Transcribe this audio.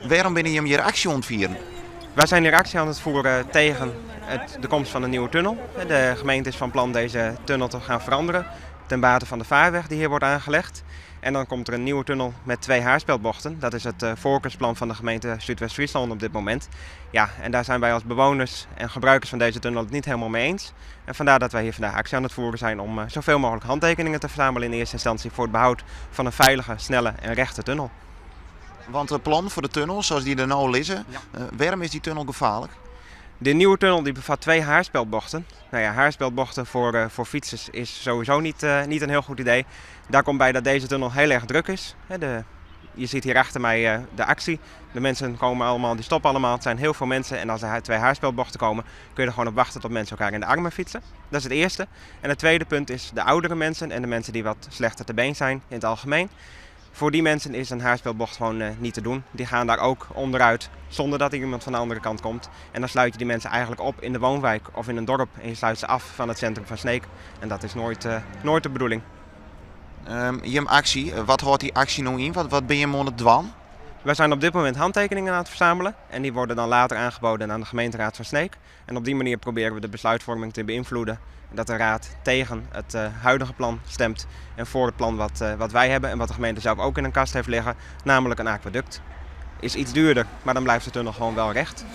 Waarom ben je hem hier actie aan het vieren? Wij zijn hier actie aan het voeren tegen de komst van een nieuwe tunnel. De gemeente is van plan deze tunnel te gaan veranderen ten bate van de vaarweg die hier wordt aangelegd. En dan komt er een nieuwe tunnel met 2 haarspeldbochten. Dat is het voorkeursplan van de gemeente Zuidwest-Friesland op dit moment. Ja, en daar zijn wij als bewoners en gebruikers van deze tunnel het niet helemaal mee eens. En vandaar dat wij hier vandaag actie aan het voeren zijn om zoveel mogelijk handtekeningen te verzamelen in eerste instantie voor het behoud van een veilige, snelle en rechte tunnel. Want het plan voor de tunnel, zoals die er nou liggen, waarom is die tunnel gevaarlijk? De nieuwe tunnel die bevat 2 haarspeldbochten. Nou ja, haarspeldbochten voor fietsers is sowieso niet een heel goed idee. Daar komt bij dat deze tunnel heel erg druk is. Je ziet hier achter mij de actie. De mensen komen allemaal, die stoppen allemaal. Het zijn heel veel mensen en als er 2 haarspeldbochten komen kun je er gewoon op wachten tot mensen elkaar in de armen fietsen. Dat is het eerste. En het tweede punt is de oudere mensen en de mensen die wat slechter te been zijn in het algemeen. Voor die mensen is een haarspeldbocht gewoon niet te doen. Die gaan daar ook onderuit zonder dat er iemand van de andere kant komt. En dan sluit je die mensen eigenlijk op in de woonwijk of in een dorp en je sluit ze af van het centrum van Sneek. En dat is nooit de bedoeling. Je hebt actie. Wat houdt die actie nou in? Wat ben je aan het doen? Wij zijn op dit moment handtekeningen aan het verzamelen en die worden dan later aangeboden aan de gemeenteraad van Sneek. En op die manier proberen we de besluitvorming te beïnvloeden. Dat de raad tegen het huidige plan stemt en voor het plan wat wij hebben en wat de gemeente zelf ook in een kast heeft liggen, namelijk een aquaduct. Is iets duurder, maar dan blijft de tunnel gewoon wel recht.